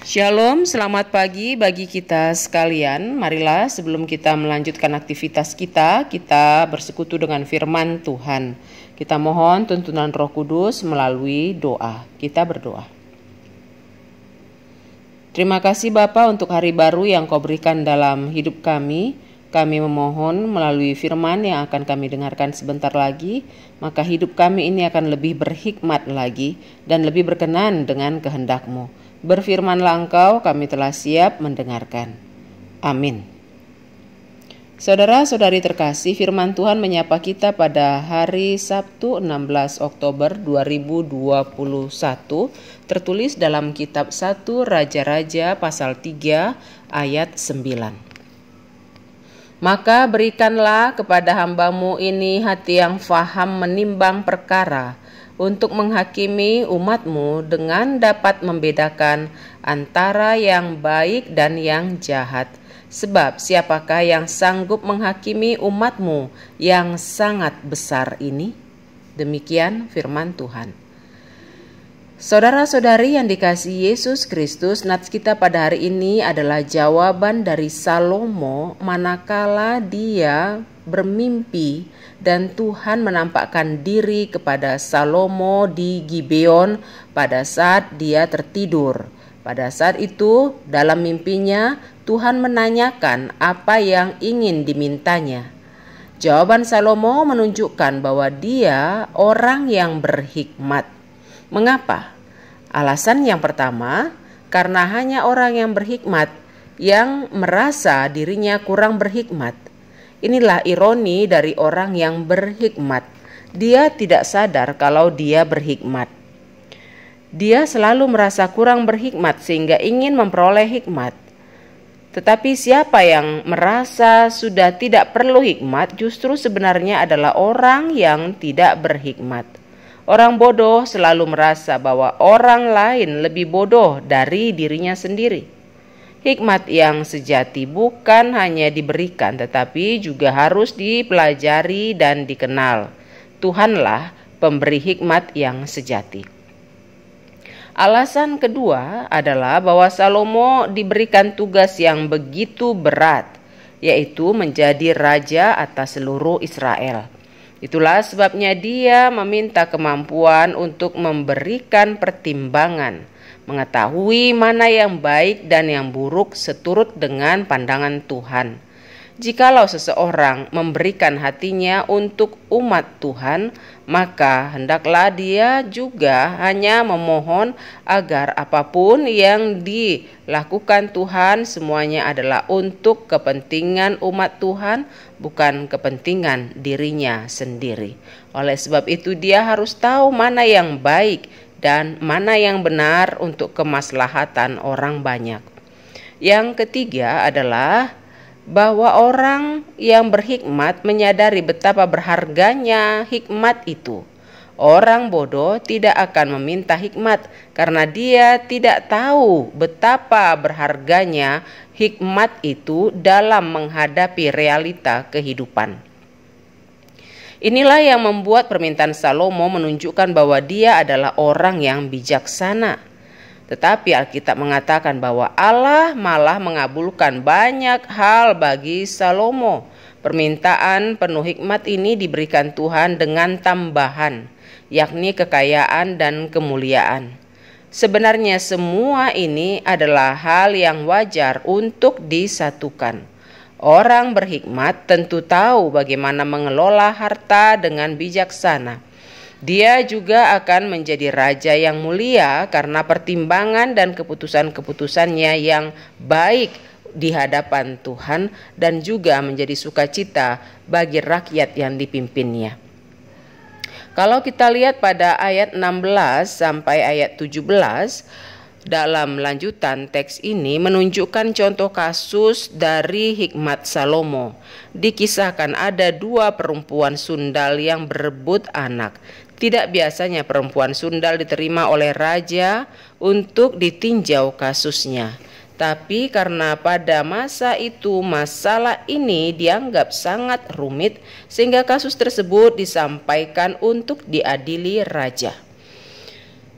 Shalom, selamat pagi bagi kita sekalian. Marilah sebelum kita melanjutkan aktivitas kita bersekutu dengan firman Tuhan. Kita mohon tuntunan Roh Kudus melalui doa. Kita berdoa. Terima kasih Bapa untuk hari baru yang Kau berikan dalam hidup kami. Kami memohon melalui firman yang akan kami dengarkan sebentar lagi, maka hidup kami ini akan lebih berhikmat lagi dan lebih berkenan dengan kehendak-Mu. Berfirmanlah Engkau, kami telah siap mendengarkan. Amin. Saudara-saudari terkasih, firman Tuhan menyapa kita pada hari Sabtu 16 Oktober 2021, tertulis dalam kitab 1 Raja-Raja pasal 3 ayat 9. Maka berikanlah kepada hamba-Mu ini hati yang faham menimbang perkara, untuk menghakimi umat-Mu dengan dapat membedakan antara yang baik dan yang jahat. Sebab siapakah yang sanggup menghakimi umat-Mu yang sangat besar ini? Demikian firman Tuhan. Saudara-saudari yang dikasihi Yesus Kristus, nats kita pada hari ini adalah jawaban dari Salomo manakala dia bermimpi dan Tuhan menampakkan diri kepada Salomo di Gibeon pada saat dia tertidur. Pada saat itu dalam mimpinya Tuhan menanyakan apa yang ingin dimintanya. Jawaban Salomo menunjukkan bahwa dia orang yang berhikmat. Mengapa? Alasan yang pertama, karena hanya orang yang berhikmat yang merasa dirinya kurang berhikmat. Inilah ironi dari orang yang berhikmat. Dia tidak sadar kalau dia berhikmat. Dia selalu merasa kurang berhikmat sehingga ingin memperoleh hikmat. Tetapi siapa yang merasa sudah tidak perlu hikmat justru sebenarnya adalah orang yang tidak berhikmat. Orang bodoh selalu merasa bahwa orang lain lebih bodoh dari dirinya sendiri. Hikmat yang sejati bukan hanya diberikan tetapi juga harus dipelajari dan dikenal. Tuhanlah pemberi hikmat yang sejati. Alasan kedua adalah bahwa Salomo diberikan tugas yang begitu berat, yaitu menjadi raja atas seluruh Israel. Itulah sebabnya dia meminta kemampuan untuk memberikan pertimbangan, mengetahui mana yang baik dan yang buruk seturut dengan pandangan Tuhan. Jikalau seseorang memberikan hatinya untuk umat Tuhan, maka hendaklah dia juga hanya memohon agar apapun yang dilakukan Tuhan semuanya adalah untuk kepentingan umat Tuhan, bukan kepentingan dirinya sendiri. Oleh sebab itu dia harus tahu mana yang baik dan mana yang benar untuk kemaslahatan orang banyak. Yang ketiga adalah bahwa orang yang berhikmat menyadari betapa berharganya hikmat itu. Orang bodoh tidak akan meminta hikmat karena dia tidak tahu betapa berharganya hikmat itu dalam menghadapi realita kehidupan. Inilah yang membuat permintaan Salomo menunjukkan bahwa dia adalah orang yang bijaksana. Tetapi Alkitab mengatakan bahwa Allah malah mengabulkan banyak hal bagi Salomo. Permintaan penuh hikmat ini diberikan Tuhan dengan tambahan, yakni kekayaan dan kemuliaan. Sebenarnya semua ini adalah hal yang wajar untuk disatukan. Orang berhikmat tentu tahu bagaimana mengelola harta dengan bijaksana. Dia juga akan menjadi raja yang mulia karena pertimbangan dan keputusan-keputusannya yang baik di hadapan Tuhan dan juga menjadi sukacita bagi rakyat yang dipimpinnya. Kalau kita lihat pada ayat 16 sampai ayat 17, dalam lanjutan teks ini menunjukkan contoh kasus dari hikmat Salomo. Dikisahkan ada dua perempuan sundal yang berebut anak. Tidak biasanya perempuan sundal diterima oleh raja untuk ditinjau kasusnya. Tapi karena pada masa itu masalah ini dianggap sangat rumit, sehingga kasus tersebut disampaikan untuk diadili raja.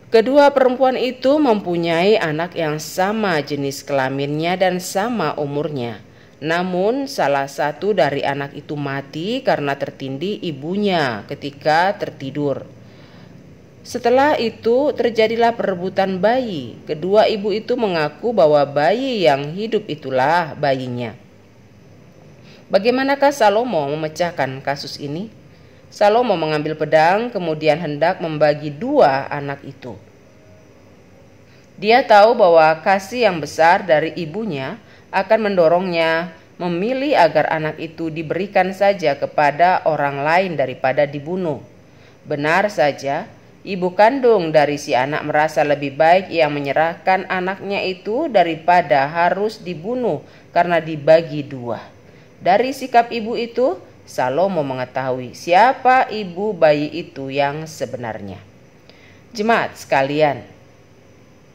Kedua perempuan itu mempunyai anak yang sama jenis kelaminnya dan sama umurnya. Namun salah satu dari anak itu mati karena tertindih ibunya ketika tertidur. Setelah itu terjadilah perebutan bayi. Kedua ibu itu mengaku bahwa bayi yang hidup itulah bayinya. Bagaimanakah Salomo memecahkan kasus ini? Salomo mengambil pedang kemudian hendak membagi dua anak itu. Dia tahu bahwa kasih yang besar dari ibunya akan mendorongnya memilih agar anak itu diberikan saja kepada orang lain daripada dibunuh. Benar saja, ibu kandung dari si anak merasa lebih baik yang menyerahkan anaknya itu daripada harus dibunuh karena dibagi dua. Dari sikap ibu itu, Salomo mengetahui siapa ibu bayi itu yang sebenarnya. Jemaat sekalian,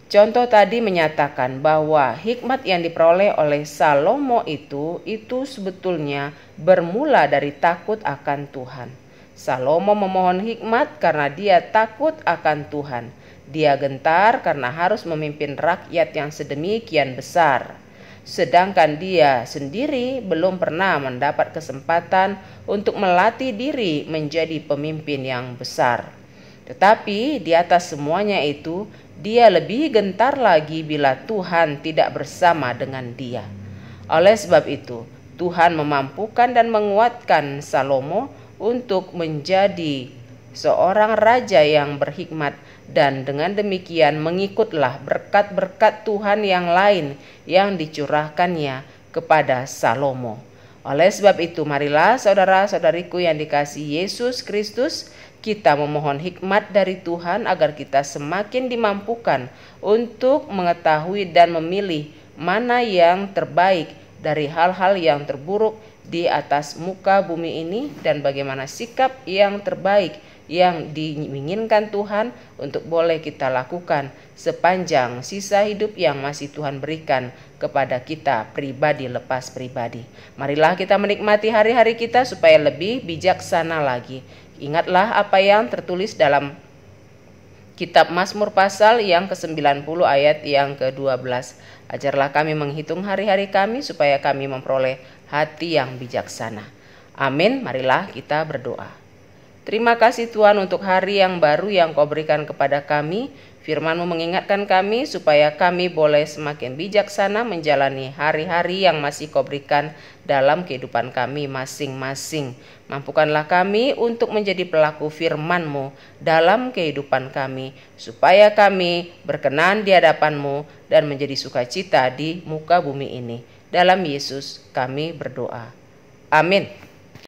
contoh tadi menyatakan bahwa hikmat yang diperoleh oleh Salomo itu sebetulnya bermula dari takut akan Tuhan. Salomo memohon hikmat karena dia takut akan Tuhan. Dia gentar karena harus memimpin rakyat yang sedemikian besar. Sedangkan dia sendiri belum pernah mendapat kesempatan untuk melatih diri menjadi pemimpin yang besar. Tetapi di atas semuanya itu, dia lebih gentar lagi bila Tuhan tidak bersama dengan dia. Oleh sebab itu, Tuhan memampukan dan menguatkan Salomo untuk menjadi seorang raja yang berhikmat, dan dengan demikian mengikutlah berkat-berkat Tuhan yang lain yang dicurahkannya kepada Salomo. Oleh sebab itu, marilah saudara-saudariku yang dikasihi Yesus Kristus, kita memohon hikmat dari Tuhan agar kita semakin dimampukan untuk mengetahui dan memilih mana yang terbaik dari hal-hal yang terburuk di atas muka bumi ini, dan bagaimana sikap yang terbaik yang diinginkan Tuhan untuk boleh kita lakukan sepanjang sisa hidup yang masih Tuhan berikan kepada kita pribadi lepas pribadi. Marilah kita menikmati hari-hari kita supaya lebih bijaksana lagi. Ingatlah apa yang tertulis dalam Kitab Mazmur pasal yang ke-90 ayat yang ke-12. Ajarlah kami menghitung hari-hari kami supaya kami memperoleh hati yang bijaksana. Amin. Marilah kita berdoa. Terima kasih Tuhan untuk hari yang baru yang Kau berikan kepada kami. Firman-Mu mengingatkan kami supaya kami boleh semakin bijaksana menjalani hari-hari yang masih Kau berikan dalam kehidupan kami masing-masing. Mampukanlah kami untuk menjadi pelaku firman-Mu dalam kehidupan kami, supaya kami berkenan di hadapan-Mu dan menjadi sukacita di muka bumi ini. Dalam Yesus kami berdoa. Amin.